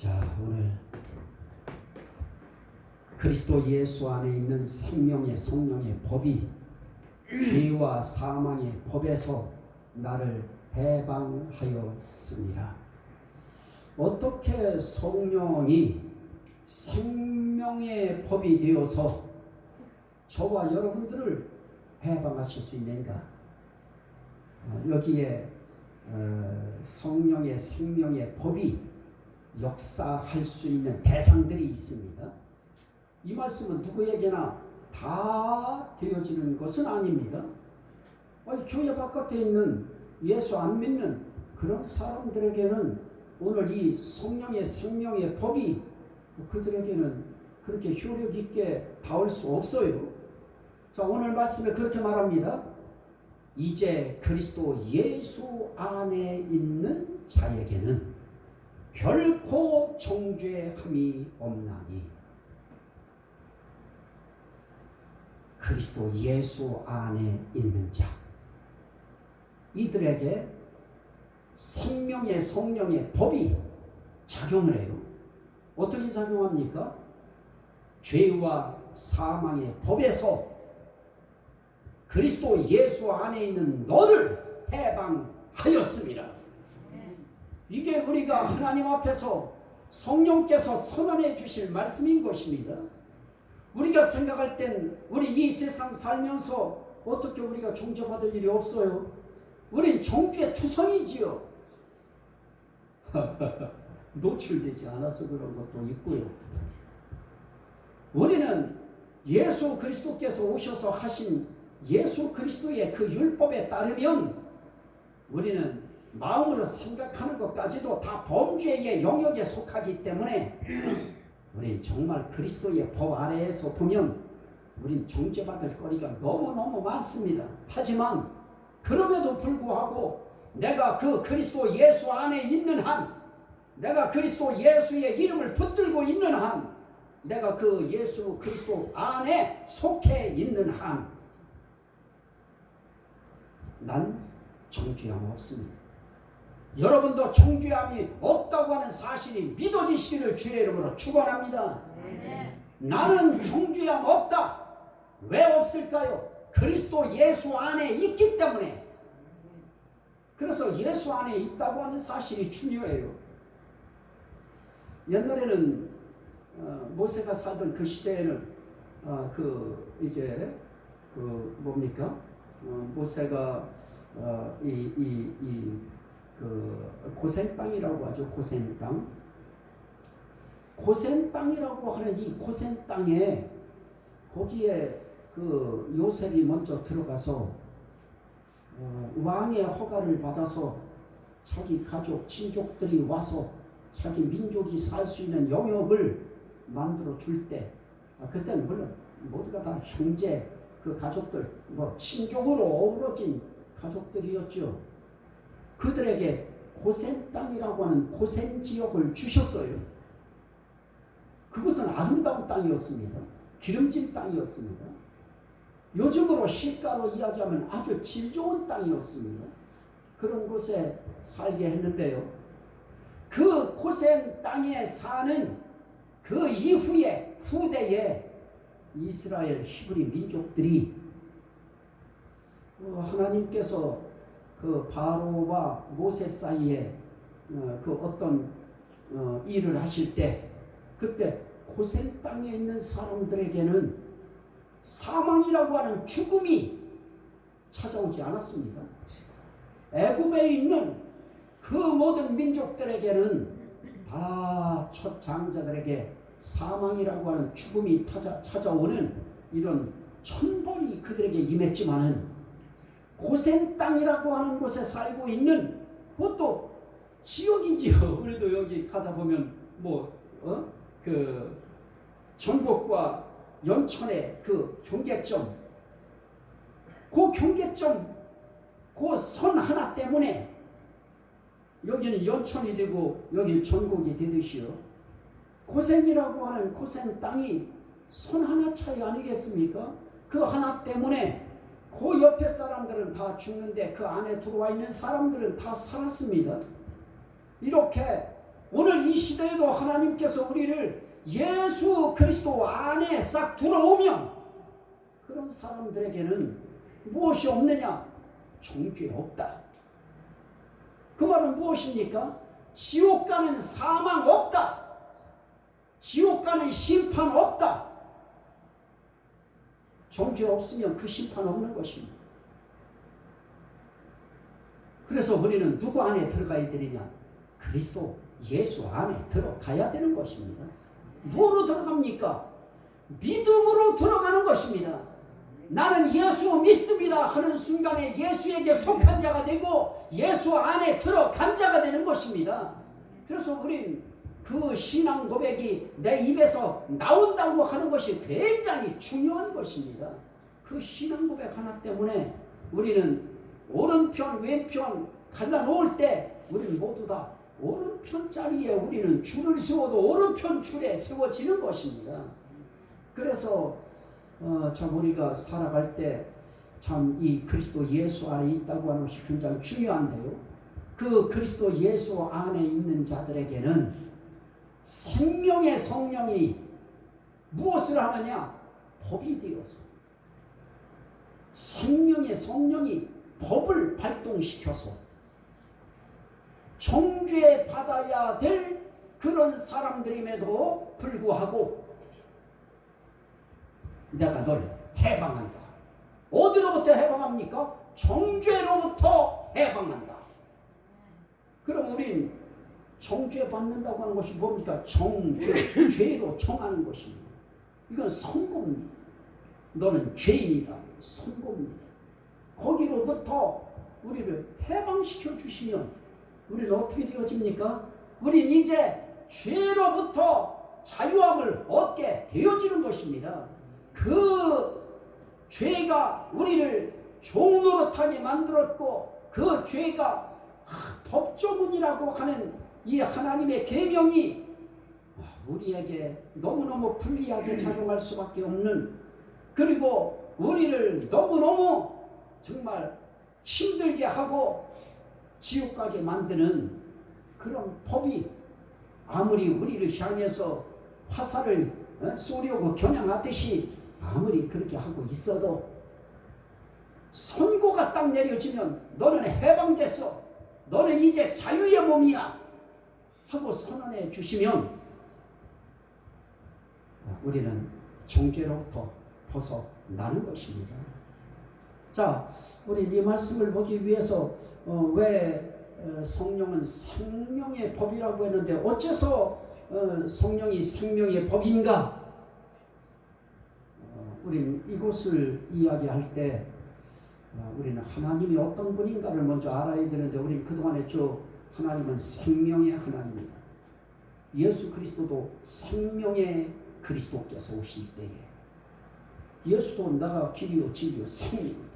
자, 오늘 그리스도 예수 안에 있는 생명의 성령의 법이 죄와 사망의 법에서 나를 해방하였습니다. 어떻게 성령이 생명의 법이 되어서 저와 여러분들을 해방하실 수 있는가? 여기에 성령의 생명의 법이 역사할 수 있는 대상들이 있습니다. 이 말씀은 누구에게나 다 되어지는 것은 아닙니다. 교회 바깥에 있는 예수 안 믿는 그런 사람들에게는 오늘 이 성령의 생명의 법이 그들에게는 그렇게 효력 있게 닿을 수 없어요. 자, 오늘 말씀에 그렇게 말합니다. 이제 그리스도 예수 안에 있는 자에게는 결코 정죄함이 없나니. 그리스도 예수 안에 있는 자, 이들에게 생명의 성령의 법이 작용을 해요. 어떻게 작용합니까? 죄와 사망의 법에서 그리스도 예수 안에 있는 너를 해방하였습니다. 이게 우리가 하나님 앞에서 성령께서 선언해 주실 말씀인 것입니다. 우리가 생각할 땐 우리 이 세상 살면서 어떻게 우리가 정죄받을 일이 없어요? 우린 정죄 투성이지요. 노출되지 않아서 그런 것도 있고요. 우리는 예수 그리스도께서 오셔서 하신 예수 그리스도의 그 율법에 따르면 우리는 마음으로 생각하는 것까지도 다 범죄의 영역에 속하기 때문에 우린 정말 그리스도의 법 아래에서 보면 우린 정죄받을 거리가 너무너무 많습니다. 하지만 그럼에도 불구하고 내가 그 그리스도 예수 안에 있는 한, 내가 그리스도 예수의 이름을 붙들고 있는 한, 내가 그 예수 그리스도 안에 속해 있는 한, 난 정죄함 없습니다. 여러분도 정죄함이 없다고 하는 사실이 믿어지시기를 주의 이름으로 축원합니다. 나는 정죄함 없다. 왜 없을까요? 그리스도 예수 안에 있기 때문에. 그래서 예수 안에 있다고 하는 사실이 중요해요. 옛날에는 모세가 살던 그 시대에는 모세가 고센 땅이라고 하죠. 고센 땅. 고센 땅이라고 하는 이 고센 땅에 거기에 그 요셉이 먼저 들어가서 왕의 허가를 받아서 자기 가족, 친족들이 와서 자기 민족이 살 수 있는 영역을 만들어 줄 때, 그때는 물론 모두가 다 형제, 그 가족들, 친족으로 어우러진 가족들이었죠. 그들에게 고센 땅이라고 하는 고센 지역을 주셨어요. 그것은 아름다운 땅이었습니다. 기름진 땅이었습니다. 요즘으로 시가로 이야기하면 아주 질 좋은 땅이었습니다. 그런 곳에 살게 했는데요. 그 고센 땅에 사는 그 이후에 후대에 이스라엘 히브리 민족들이 하나님께서 그 바로와 모세 사이에 그 어떤 일을 하실 때, 그때 고센 땅에 있는 사람들에게는 사망이라고 하는 죽음이 찾아오지 않았습니다. 애굽에 있는 그 모든 민족들에게는 다 첫 장자들에게 사망이라고 하는 죽음이 찾아오는 이런 천벌이 그들에게 임했지만은, 고센 땅이라고 하는 곳에 살고 있는 그것도 지역이지요. 우리도 여기 가다 보면 그 전북과 연천의 그 경계점, 그 경계점, 그 선 하나 때문에 여기는 연천이 되고 여기는 전국이 되듯이요. 고센이라고 하는 고센 땅이 선 하나 차이 아니겠습니까? 그 하나 때문에 그 옆에 사람들은 다 죽는데 그 안에 들어와 있는 사람들은 다 살았습니다. 이렇게 오늘 이 시대에도 하나님께서 우리를 예수 그리스도 안에 싹 들어오면 그런 사람들에게는 무엇이 없느냐? 정죄 없다. 그 말은 무엇입니까? 지옥 가는 사망 없다. 지옥 가는 심판 없다. 정죄 없으면 그 심판 없는 것입니다. 그래서 우리는 누구 안에 들어가야 되느냐? 그리스도 예수 안에 들어가야 되는 것입니다. 뭐로 들어갑니까? 믿음으로 들어가는 것입니다. 나는 예수 믿습니다 하는 순간에 예수에게 속한 자가 되고 예수 안에 들어간 자가 되는 것입니다. 그래서 우린 그 신앙 고백이 내 입에서 나온다고 하는 것이 굉장히 중요한 것입니다. 그 신앙 고백 하나 때문에 우리는 오른편 왼편 갈라놓을 때 우리는 모두 다 오른편 자리에 우리는 줄을 세워도 오른편 줄에 세워지는 것입니다. 그래서 참 우리가 살아갈 때 참 이 그리스도 예수 안에 있다고 하는 것이 굉장히 중요한데요. 그 그리스도 예수 안에 있는 자들에게는 생명의 성령이 무엇을 하느냐? 법이 되어서 생명의 성령이 법을 발동시켜서 정죄 받아야 될 그런 사람들임에도 불구하고 내가 널 해방한다. 어디로부터 해방합니까? 정죄로부터 해방한다. 그럼 우린 정죄 받는다고 하는 것이 뭡니까? 정죄, 죄로 정하는 것입니다. 이건 선고입니다. 너는 죄인이다. 선고입니다. 거기로부터 우리를 해방시켜 주시면 우리는 어떻게 되어집니까? 우린 이제 죄로부터 자유함을 얻게 되어지는 것입니다. 그 죄가 우리를 종노릇하게 만들었고 그 죄가 법조문이라고 하는 이 하나님의 계명이 우리에게 너무너무 불리하게 작용할 수밖에 없는, 그리고 우리를 너무너무 정말 힘들게 하고 지옥 가게 만드는 그런 법이 아무리 우리를 향해서 화살을 쏘려고 겨냥하듯이 아무리 그렇게 하고 있어도 선고가 딱 내려지면 너는 해방됐어, 너는 이제 자유의 몸이야 하고 선언해 주시면 우리는 정죄로부터 벗어나는 것입니다. 자, 우리 이 말씀을 보기 위해서 왜 성령은 생명의 법이라고 했는데 어째서 성령이 생명의 법인가? 우리는 이것을 이야기할 때 우리는 하나님이 어떤 분인가를 먼저 알아야 되는데 우리는 그동안에 쭉 하나님은 생명의 하나님이다. 예수 그리스도도 생명의 그리스도께서 오실 때에 예수도 나가 길이요 진리요 생명이다.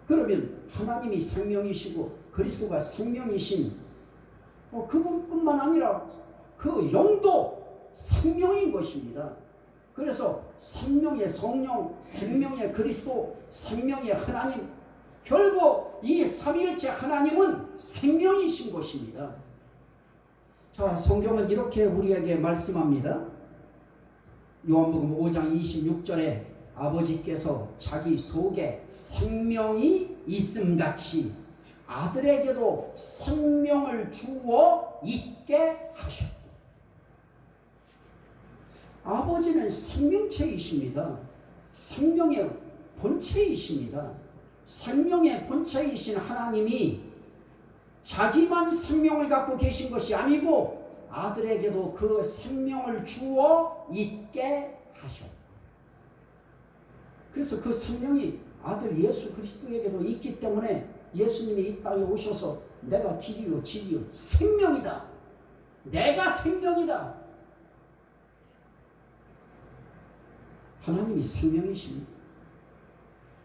그러면 하나님이 생명이시고 그리스도가 생명이신 그분뿐만 아니라 그 영도 생명인 것입니다. 그래서 생명의 성령, 생명의 그리스도, 생명의 하나님, 결국 이 삼위일체 하나님은 생명이신 것입니다. 자, 성경은 이렇게 우리에게 말씀합니다. 요한복음 5장 26절에 아버지께서 자기 속에 생명이 있음같이 아들에게도 생명을 주어 있게 하셨고, 아버지는 생명체이십니다. 생명의 본체이십니다. 생명의 본체이신 하나님이 자기만 생명을 갖고 계신 것이 아니고 아들에게도 그 생명을 주어 있게 하셨고, 그래서 그 생명이 아들 예수 그리스도에게도 있기 때문에 예수님이 이 땅에 오셔서 내가 길이요 진리요 생명이다. 내가 생명이다. 하나님이 생명이십니다.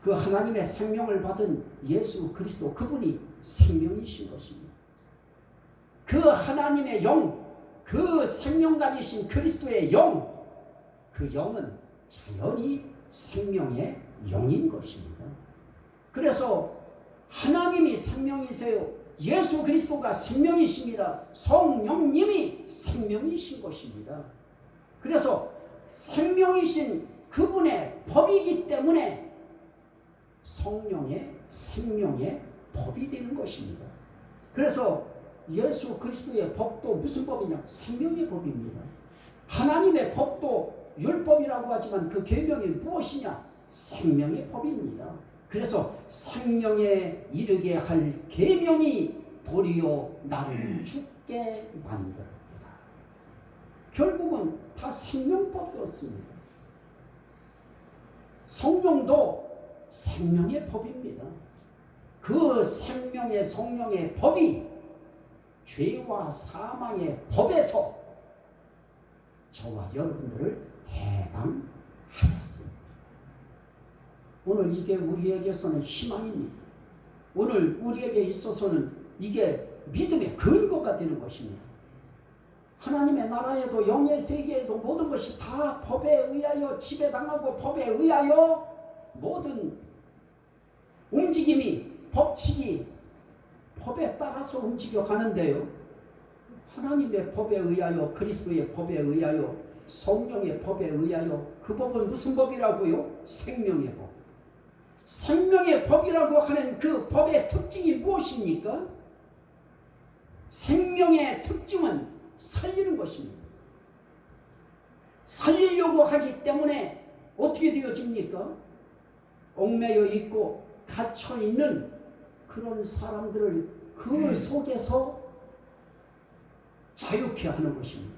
그 하나님의 생명을 받은 예수 그리스도 그분이 생명이신 것입니다. 그 하나님의 영, 그 생명 가지신 그리스도의 영, 그 영은 자연히 생명의 영인 것입니다. 그래서 하나님이 생명이세요. 예수 그리스도가 생명이십니다. 성령님이 생명이신 것입니다. 그래서 생명이신 그분의 법이기 때문에 성령의 생명의 법이 되는 것입니다. 그래서 예수 그리스도의 법도 무슨 법이냐? 생명의 법입니다. 하나님의 법도 율법이라고 하지만 그 계명이 무엇이냐? 생명의 법입니다. 그래서 생명에 이르게 할 계명이 도리어 나를 죽게 만들었다. 결국은 다 생명법이었습니다. 성령도 생명의 법입니다. 그 생명의 성령의 법이 죄와 사망의 법에서 저와 여러분들을 해방하였습니다. 오늘 이게 우리에게서는 희망입니다. 오늘 우리에게 있어서는 이게 믿음의 근거가 되는 것입니다. 하나님의 나라에도 영의 세계에도 모든 것이 다 법에 의하여 지배당하고 법에 의하여 모든 움직임이 법칙이 법에 따라서 움직여 가는데요. 하나님의 법에 의하여 그리스도의 법에 의하여 성령의 법에 의하여 그 법은 무슨 법이라고요? 생명의 법. 생명의 법이라고 하는 그 법의 특징이 무엇입니까? 생명의 특징은 살리는 것입니다. 살리려고 하기 때문에 어떻게 되어집니까? 얽매여 있고 갇혀 있는 그런 사람들을 그 속에서 자유케 하는 것입니다.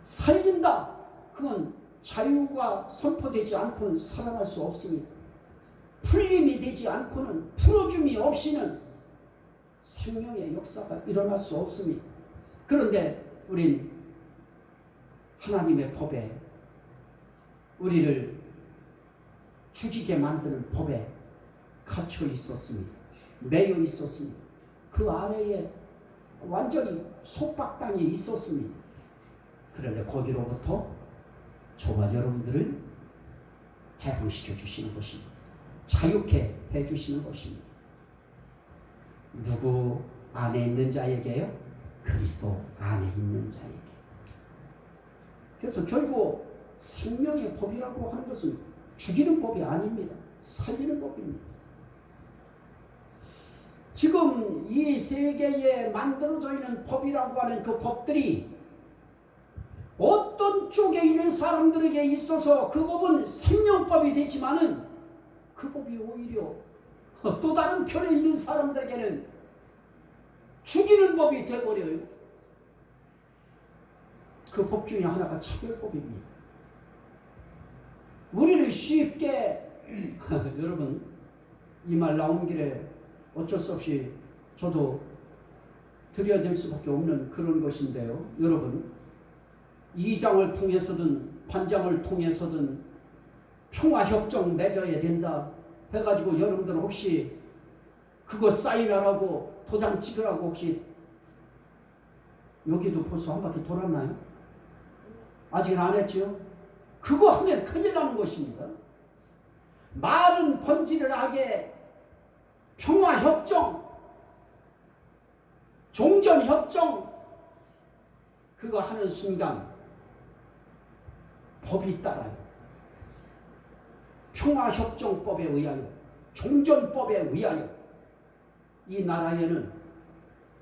살린다. 그건 자유가 선포되지 않고는 살아날 수 없습니다. 풀림이 되지 않고는 풀어줌이 없이는 생명의 역사가 일어날 수 없습니다. 그런데 우린 하나님의 법에 우리를 죽이게 만드는 법에 갇혀 있었습니다. 매여 있었습니다. 그 아래에 완전히 속박당에 있었습니다. 그런데 거기로부터 저와 여러분들을 해방시켜 주시는 것입니다. 자유케 해주시는 것입니다. 누구 안에 있는 자에게요? 그리스도 안에 있는 자에게. 그래서 결국 생명의 법이라고 하는 것은 죽이는 법이 아닙니다. 살리는 법입니다. 지금 이 세계에 만들어져 있는 법이라고 하는 그 법들이 어떤 쪽에 있는 사람들에게 있어서 그 법은 생명법이 되지만은 그 법이 오히려 또 다른 편에 있는 사람들에게는 죽이는 법이 되어버려요. 그 법 중에 하나가 차별법입니다. 우리는 쉽게 여러분 이 말 나온 길에 어쩔 수 없이 저도 드려야 될 수밖에 없는 그런 것인데요. 여러분 2장을 통해서든 반장을 통해서든 평화협정 맺어야 된다 해가지고 여러분들은 혹시 그거 사인하라고 도장 찍으라고 혹시 여기도 벌써 한 바퀴 돌았나요? 아직은 안 했죠? 그거 하면 큰일 나는 것입니다. 말은 번지를 하게 평화협정, 종전협정 그거 하는 순간 법이 따라요. 평화협정법에 의하여 종전법에 의하여 이 나라에는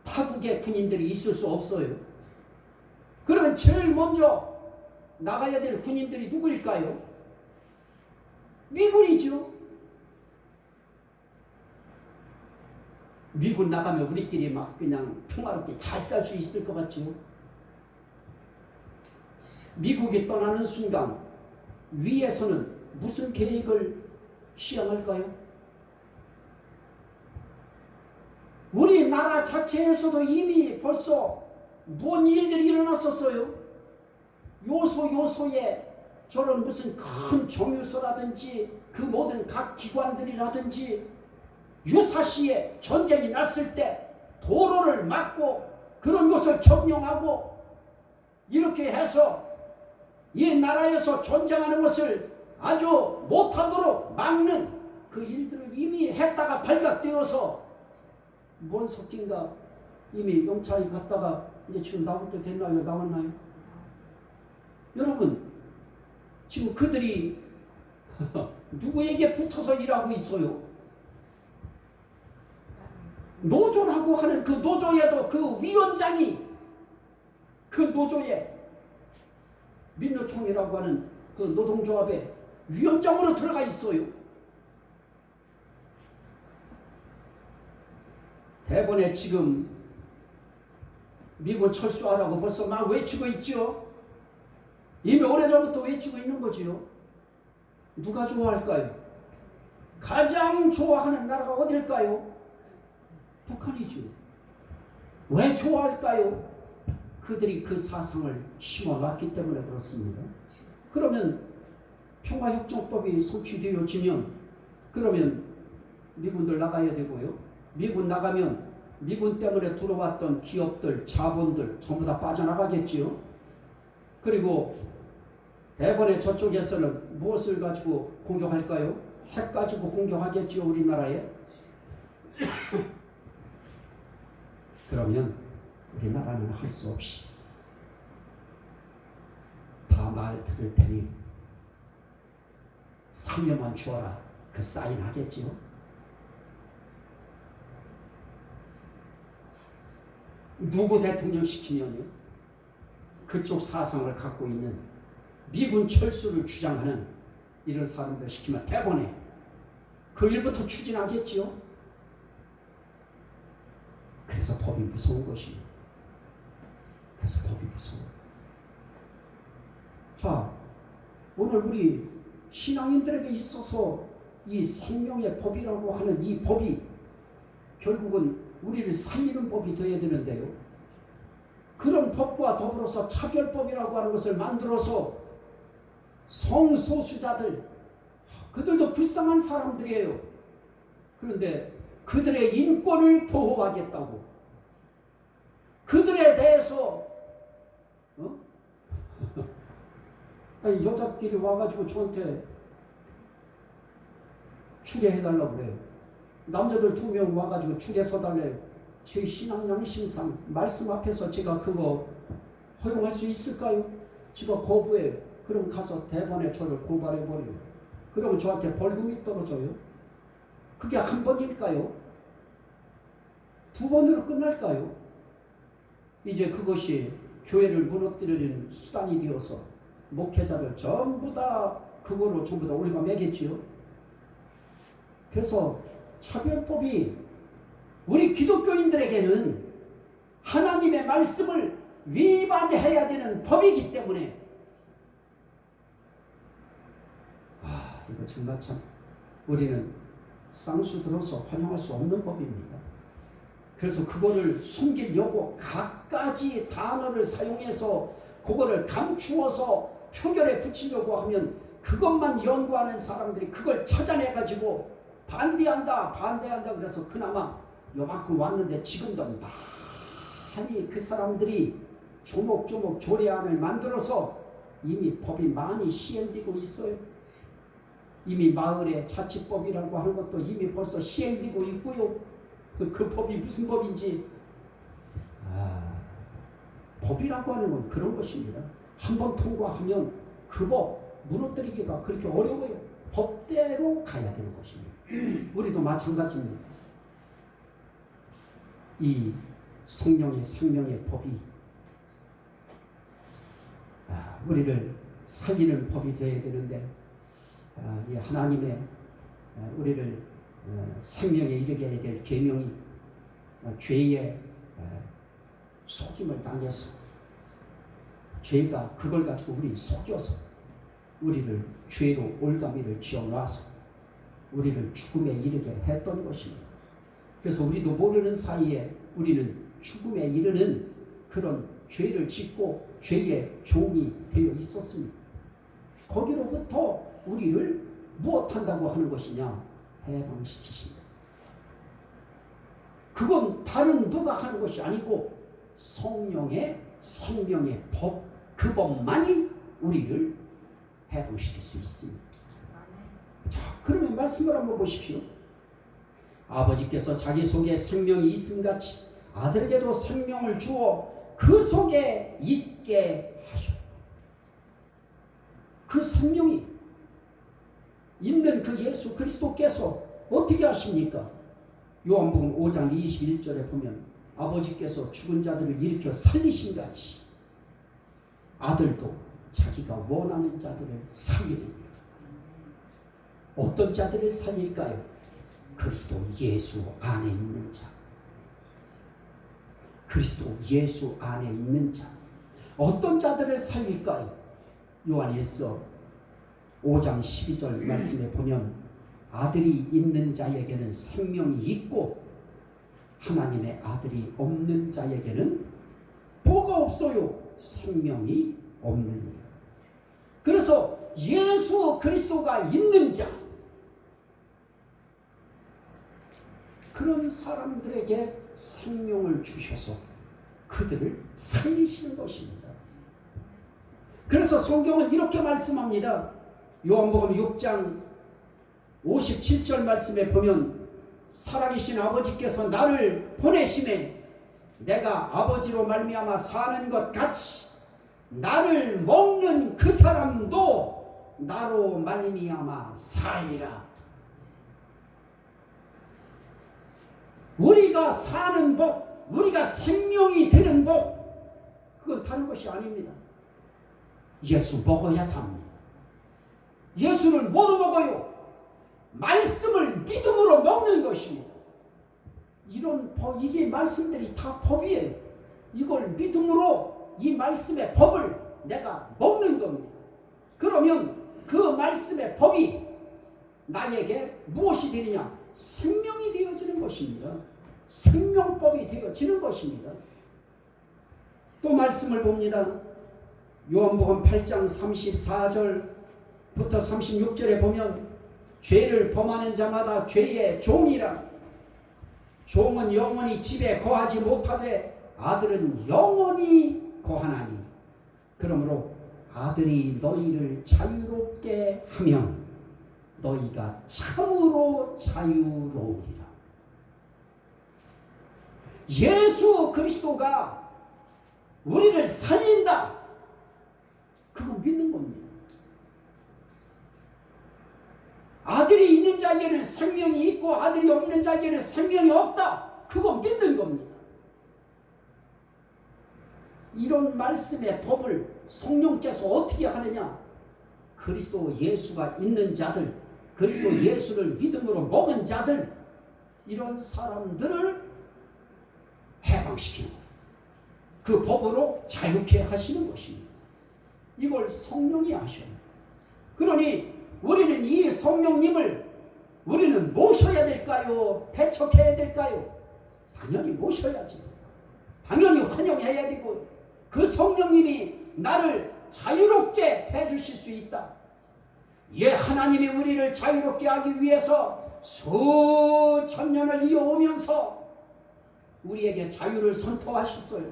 타국의 군인들이 있을 수 없어요. 그러면 제일 먼저 나가야 될 군인들이 누구일까요? 미군이죠. 미군 나가면 우리끼리 막 그냥 평화롭게 잘 살 수 있을 것 같죠. 미국이 떠나는 순간 위에서는 무슨 계획을 시행할까요? 우리나라 자체에서도 이미 벌써 무슨 일들이 일어났었어요. 요소에 저런 무슨 큰 정유소라든지 그 모든 각 기관들이라든지 유사시에 전쟁이 났을 때 도로를 막고 그런 것을 점령하고 이렇게 해서 이 나라에서 전쟁하는 것을 아주 못하도록 막는 그 일들을 이미 했다가 발각되어서 뭔 속긴가 이미 영차에 갔다가 이제 지금 나올 때 됐나요? 나왔나요? 여러분 지금 그들이 누구에게 붙어서 일하고 있어요? 노조라고 하는 그 노조에도 그 위원장이 그 노조에 민노총이라고 하는 그 노동조합에 위원장으로 들어가 있어요. 대본에 지금 미군 철수하라고 벌써 막 외치고 있죠. 이미 오래전부터 외치고 있는 거지요. 누가 좋아할까요? 가장 좋아하는 나라가 어딜까요? 북한이죠. 왜 좋아할까요? 그들이 그 사상을 심어놨기 때문에 그렇습니다. 그러면 평화협정법이 성취되어지면 그러면 미군들 나가야 되고요. 미군 나가면 미군 때문에 들어왔던 기업들, 자본들 전부 다 빠져나가겠지요. 그리고 대번에 저쪽에서는 무엇을 가지고 공격할까요? 핵 가지고 공격하겠지요. 우리나라에. 그러면 우리나라는 할 수 없이 다 말 들을 테니 살려만 주어라. 그 사인 하겠지요. 누구 대통령 시키면요? 그쪽 사상을 갖고 있는 미군 철수를 주장하는 이런 사람들 시키면 대본에 그 일부터 추진하겠지요. 그래서 법이 무서운 것입니다. 그래서 법이 무서워요. 자, 오늘 우리 신앙인들에게 있어서 이 생명의 법이라고 하는 이 법이 결국은 우리를 살리는 법이 되어야 되는데요. 그런 법과 더불어서 차별법이라고 하는 것을 만들어서 성소수자들, 그들도 불쌍한 사람들이에요. 그런데 그들의 인권을 보호하겠다고 그들에 대해서 아니 여자끼리 와가지고 저한테 추례해달라고 그래요. 남자들 2명 와가지고 추례 서달래요. 제 신앙 양심상 말씀 앞에서 제가 그거 허용할 수 있을까요? 제가 거부해요. 그럼 가서 대번에 저를 고발해버려요. 그러면 저한테 벌금이 떨어져요. 그게 한 번일까요? 2번으로 끝날까요? 이제 그것이 교회를 무너뜨리는 수단이 되어서 목회자를 전부 다 그거로 전부 다 올가매겠지요. 그래서 차별법이 우리 기독교인들에게는 하나님의 말씀을 위반해야 되는 법이기 때문에 이거 정말 참 우리는 쌍수 들어서 활용할 수 없는 법입니다. 그래서 그거를 숨기려고 갖가지 단어를 사용해서 그거를 감추어서 표결에 붙이려고 하면 그것만 연구하는 사람들이 그걸 찾아내가지고 반대한다 그래서 그나마 요만큼 왔는데 지금도 많이 그 사람들이 조목조목 조례안을 만들어서 이미 법이 많이 시행되고 있어요. 이미 마을의 자치법이라고 하는 것도 이미 벌써 시행되고 있고요. 그 법이 무슨 법인지 법이라고 하는 건 그런 것입니다. 한번 통과하면 그 법 무너뜨리기가 그렇게 어려워요. 법대로 가야 되는 것입니다. 우리도 마찬가지입니다. 이 성령의 생명의 법이 우리를 살리는 법이 되어야 되는데 이 하나님의 우리를 생명에 이르게 될 계명이 죄의 속임을 당해서 죄가 그걸 가지고 우리 속여서 우리를 죄로 올가미를 지어놔서 우리를 죽음에 이르게 했던 것입니다. 그래서 우리도 모르는 사이에 우리는 죽음에 이르는 그런 죄를 짓고 죄의 종이 되어 있었습니다. 거기로부터 우리를 무엇한다고 하는 것이냐? 해방시키신다. 그건 다른 누가 하는 것이 아니고 성령의 생명의 법, 그 법만이 우리를 해방시킬 수 있습니다. 자, 그러면 말씀을 한번 보십시오. 아버지께서 자기 속에 생명이 있음같이 아들에게도 생명을 주어 그 속에 있게 하셨고, 그 생명이 있는 그 예수 그리스도께서 어떻게 하십니까? 요한복음 5장 21절에 보면 아버지께서 죽은 자들을 일으켜 살리심같이 아들도 자기가 원하는 자들을 살리느니라. 어떤 자들을 살릴까요? 그리스도 예수 안에 있는 자. 그리스도 예수 안에 있는 자. 어떤 자들을 살릴까요? 요한일서 5장 12절 말씀에 보면 아들이 있는 자에게는 생명이 있고 하나님의 아들이 없는 자에게는 뭐가 없어요? 생명이 없느니라. 그래서 예수 그리스도가 있는 자, 그런 사람들에게 생명을 주셔서 그들을 살리시는 것입니다. 그래서 성경은 이렇게 말씀합니다. 요한복음 6장 57절 말씀에 보면 살아계신 아버지께서 나를 보내심에 내가 아버지로 말미암아 사는 것 같이 나를 먹는 그 사람도 나로 말미암아 살리라. 우리가 사는 복, 우리가 생명이 되는 복, 그건 다른 것이 아닙니다. 예수 먹어야 삽니다. 예수를 뭐로 먹어요? 말씀을 믿음으로 먹는 것입니다. 이런 법, 이게 말씀들이 다 법이에요. 이걸 믿음으로 이 말씀의 법을 내가 먹는 겁니다. 그러면 그 말씀의 법이 나에게 무엇이 되느냐? 생명이 되어지는 것입니다. 생명법이 되어지는 것입니다. 또 말씀을 봅니다. 요한복음 8장 34절부터 36절에 보면 죄를 범하는 자마다 죄의 종이라. 종은 영원히 집에 거하지 못하되 아들은 영원히 거하나니. 그러므로 아들이 너희를 자유롭게 하면 너희가 참으로 자유로우리라. 예수 그리스도가 우리를 살린다. 그거 믿는 겁니다. 아들이 있는 자에게는 생명이 있고 아들이 없는 자에게는 생명이 없다. 그거 믿는 겁니다. 이런 말씀의 법을 성령께서 어떻게 하느냐? 그리스도 예수가 있는 자들, 그리스도 예수를 믿음으로 먹은 자들, 이런 사람들을 해방시키는 거예요. 그 법으로 자유케 하시는 것입니다. 이걸 성령이 하셔요. 그러니 우리는 이 성령님을 우리는 모셔야 될까요? 배척해야 될까요? 당연히 모셔야죠. 당연히 환영해야 되고, 그 성령님이 나를 자유롭게 해주실 수 있다. 예, 하나님이 우리를 자유롭게 하기 위해서 수천 년을 이어오면서 우리에게 자유를 선포하셨어요.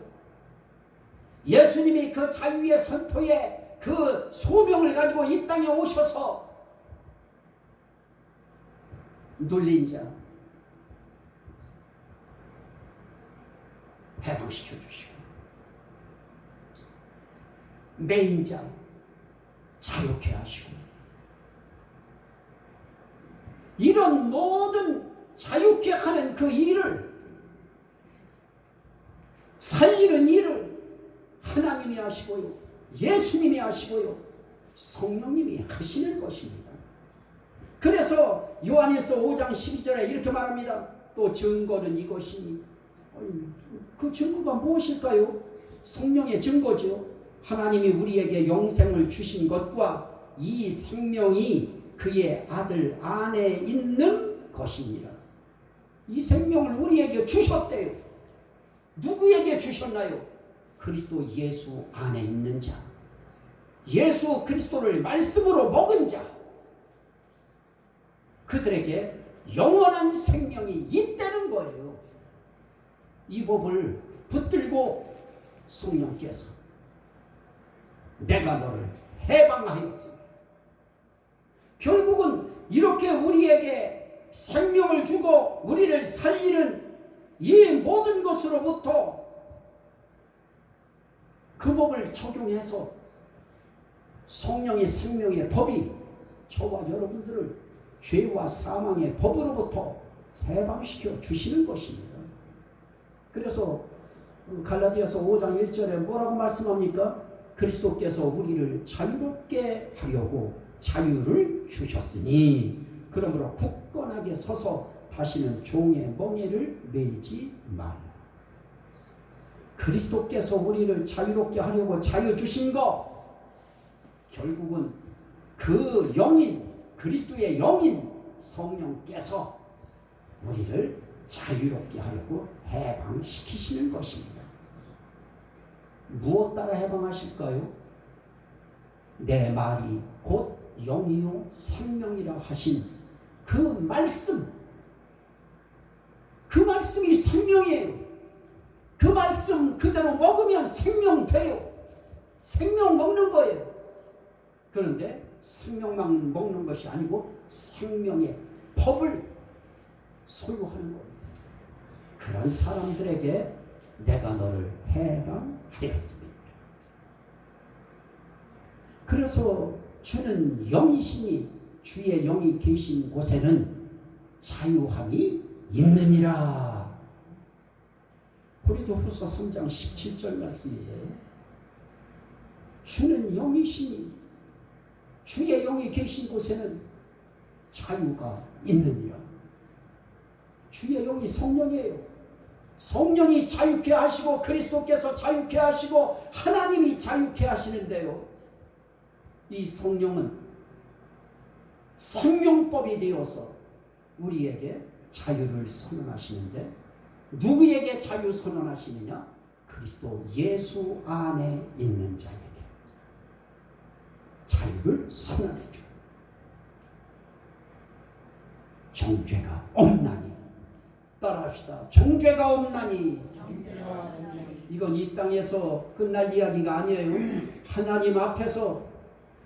예수님이 그 자유의 선포에 그 소명을 가지고 이 땅에 오셔서 눌린 자 해방시켜 주시고, 매인 자 자유케 하시고, 이런 모든 자유케 하는 그 일을, 살리는 일을 하나님이 하시고요, 예수님이 하시고요, 성령님이 하시는 것입니다. 그래서 요한일서 5장 12절에 이렇게 말합니다. 또 증거는 이것이니. 그 증거가 무엇일까요? 성령의 증거죠. 하나님이 우리에게 영생을 주신 것과 이 생명이 그의 아들 안에 있는 것입니다. 이 생명을 우리에게 주셨대요. 누구에게 주셨나요? 그리스도 예수 안에 있는 자, 예수 그리스도를 말씀으로 먹은 자, 그들에게 영원한 생명이 있다는 거예요. 이 법을 붙들고 성령께서 내가 너를 해방하였으니, 결국은 이렇게 우리에게 생명을 주고 우리를 살리는 이 모든 것으로부터 그 법을 적용해서 성령의 생명의 법이 저와 여러분들을 죄와 사망의 법으로부터 해방시켜 주시는 것입니다. 그래서 갈라디아서 5장 1절에 뭐라고 말씀합니까? 그리스도께서 우리를 자유롭게 하려고 자유를 주셨으니 그러므로 굳건하게 서서 다시는 종의 멍에를 매지 말라. 그리스도께서 우리를 자유롭게 하려고 자유 주신 것, 결국은 그 영인, 그리스도의 영인 성령께서 우리를 자유롭게 하려고 해방시키시는 것입니다. 무엇 따라 해방하실까요? 내 말이 곧 영이요 생명이라 하신 그 말씀, 그 말씀이 생명이에요. 그 말씀 그대로 먹으면 생명 돼요. 생명 먹는 거예요. 그런데 생명만 먹는 것이 아니고 생명의 법을 소유하는 겁니다. 그런 사람들에게 내가 너를 해방하였습니다. 그래서 주는 영이시니 주의 영이 계신 곳에는 자유함이 있느니라. 고린도후서 3장 17절 말씀이에요. 주는 영이시니 주의 영이 계신 곳에는 자유가 있느니라. 주의 영이 성령이에요. 성령이 자유케 하시고 그리스도께서 자유케 하시고 하나님이 자유케 하시는데요. 이 성령은 생명법이 되어서 우리에게 자유를 선언하시는데, 누구에게 자유 선언하시느냐? 그리스도 예수 안에 있는 자에게 자유를 선언해 줘. 정죄가 없나니. 따라합시다. 정죄가 없나니. 이건 이 땅에서 끝날 이야기가 아니에요. 하나님 앞에서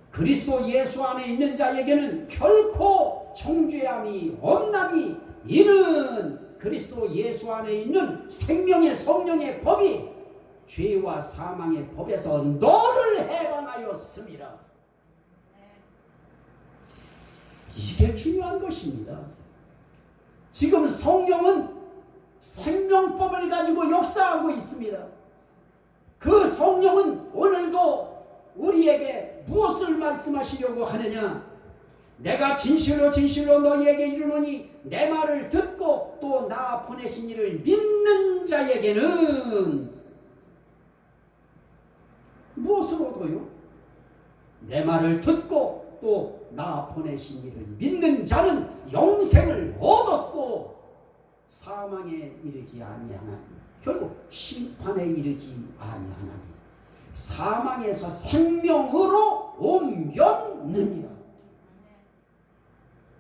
그리스도 예수 안에 있는 자에게는 결코 정죄함이 없나니, 이는 그리스도 예수 안에 있는 생명의 성령의 법이 죄와 사망의 법에서 너를 해방하였습니다. 이게 중요한 것입니다. 지금 성령은 생명법을 가지고 역사하고 있습니다. 그 성령은 오늘도 우리에게 무엇을 말씀하시려고 하느냐? 내가 진실로 진실로 너희에게 이르노니 내 말을 듣고 또 나 보내신 이를 믿는 자에게는 무엇을 얻어요? 내 말을 듣고 또 나 보내신 이를 믿는 자는 영생을 얻었고 사망에 이르지 아니하나니, 결국 심판에 이르지 아니하나니 사망에서 생명으로 옮겼느니라.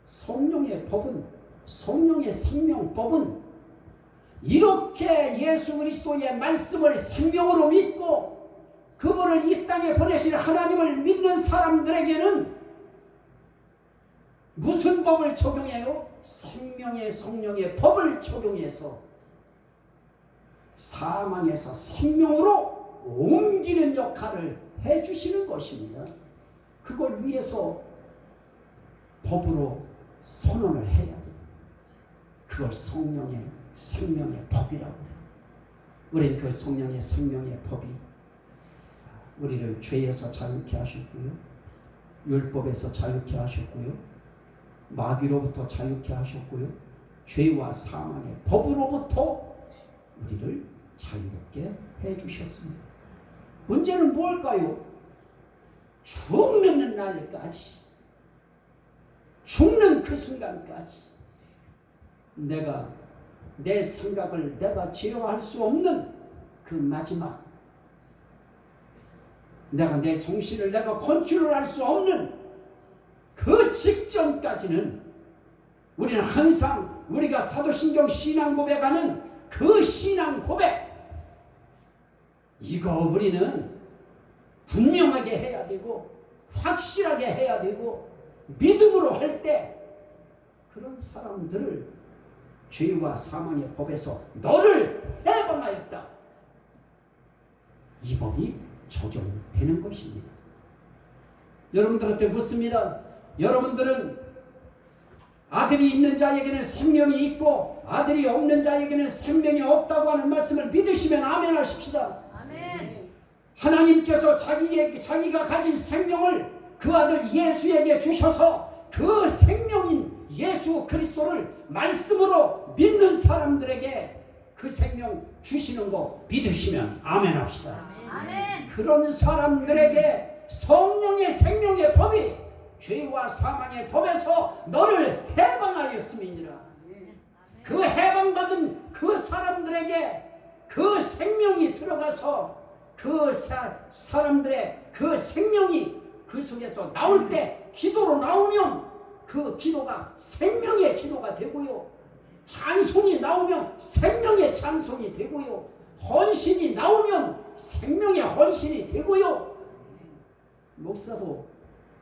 성령의 법은, 성령의 생명법은 이렇게 예수 그리스도의 말씀을 생명으로 믿고 그분을 이 땅에 보내실 하나님을 믿는 사람들에게는 무슨 법을 적용해요? 생명의 성령의 법을 적용해서 사망에서 생명으로 옮기는 역할을 해주시는 것입니다. 그걸 위해서 법으로 선언을 해야 돼요. 그걸 성령의 생명의 법이라고 해요. 우리는 그 성령의 생명의 법이 우리를 죄에서 자유케 하셨고요, 율법에서 자유케 하셨고요, 마귀로부터 자유케 하셨고요, 죄와 사망의 법으로부터 우리를 자유롭게 해주셨습니다. 문제는 뭘까요? 죽는 날까지, 죽는 그 순간까지 내가 내 생각을 내가 제어할 수 없는 그 마지막, 내가 내 정신을 내가 컨트롤할 수 없는 그 직전까지는 우리는 항상 우리가 사도신경 신앙 고백하는 그 신앙 고백, 이거 우리는 분명하게 해야 되고 확실하게 해야 되고 믿음으로 할 때 그런 사람들을 죄와 사망의 법에서 너를 해방하였다. 이 법이 적용되는 것입니다. 여러분들한테 묻습니다. 여러분들은 아들이 있는 자에게는 생명이 있고 아들이 없는 자에게는 생명이 없다고 하는 말씀을 믿으시면 아멘 하십시다. 아멘. 하나님께서 자기가 가진 생명을 그 아들 예수에게 주셔서 그 생명인 예수 그리스도를 말씀으로 믿는 사람들에게 그 생명 주시는 거 믿으시면 아멘 합시다. 아멘. 그런 사람들에게 성령의 생명의 법이 죄와 사망의 법에서 너를 해방하였음이니라. 그 해방받은 그 사람들에게 그 생명이 들어가서 그 사람들의 그 생명이 그 속에서 나올 때 기도로 나오면 그 기도가 생명의 기도가 되고요. 찬송이 나오면 생명의 찬송이 되고요. 헌신이 나오면 생명의 헌신이 되고요. 목사도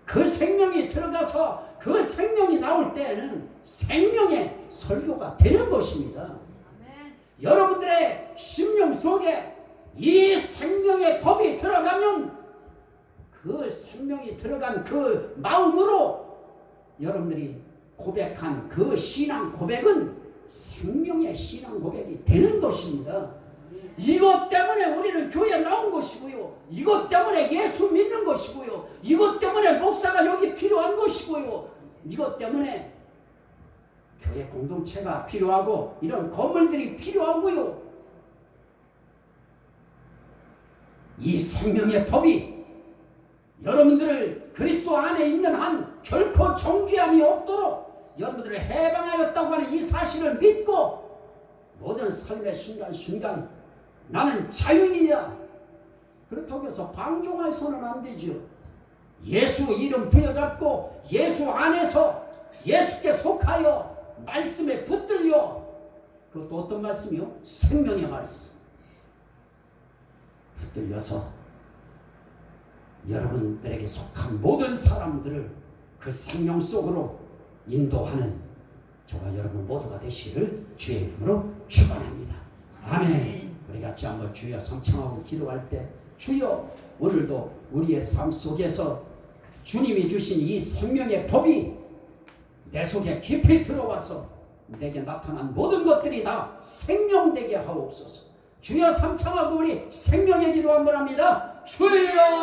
그 생명이 들어가서 그 생명이 나올 때에는 생명의 설교가 되는 것입니다. 아멘. 여러분들의 심령 속에 이 생명의 법이 들어가면 그 생명이 들어간 그 마음으로 여러분들이 고백한 그 신앙 고백은 생명의 신앙 고백이 되는 것입니다. 이것 때문에 우리는 교회에 나온 것이고요. 이것 때문에 예수 믿는 것이고요. 이것 때문에 목사가 여기 필요한 것이고요. 이것 때문에 교회 공동체가 필요하고 이런 건물들이 필요하고요. 이 생명의 법이 여러분들을 그리스도 안에 있는 한 결코 정죄함이 없도록 여러분들을 해방하였다고 하는 이 사실을 믿고 모든 삶의 순간순간 나는 자유인이다. 그렇다고 해서 방종해서는 안 되죠. 예수 이름 부여잡고 예수 안에서 예수께 속하여 말씀에 붙들려. 그것도 어떤 말씀이요? 생명의 말씀. 붙들려서 여러분들에게 속한 모든 사람들을 그 생명 속으로 인도하는 저와 여러분 모두가 되시기를 주의 이름으로 축원합니다. 아멘. 우리 같이 한번 주여 성청하고 기도할 때 주여 오늘도 우리의 삶 속에서 주님이 주신 이 생명의 법이 내 속에 깊이 들어와서 내게 나타난 모든 것들이 다 생명되게 하옵소서. 주여 성청하고 우리 생명의 기도 한번 합니다. 주여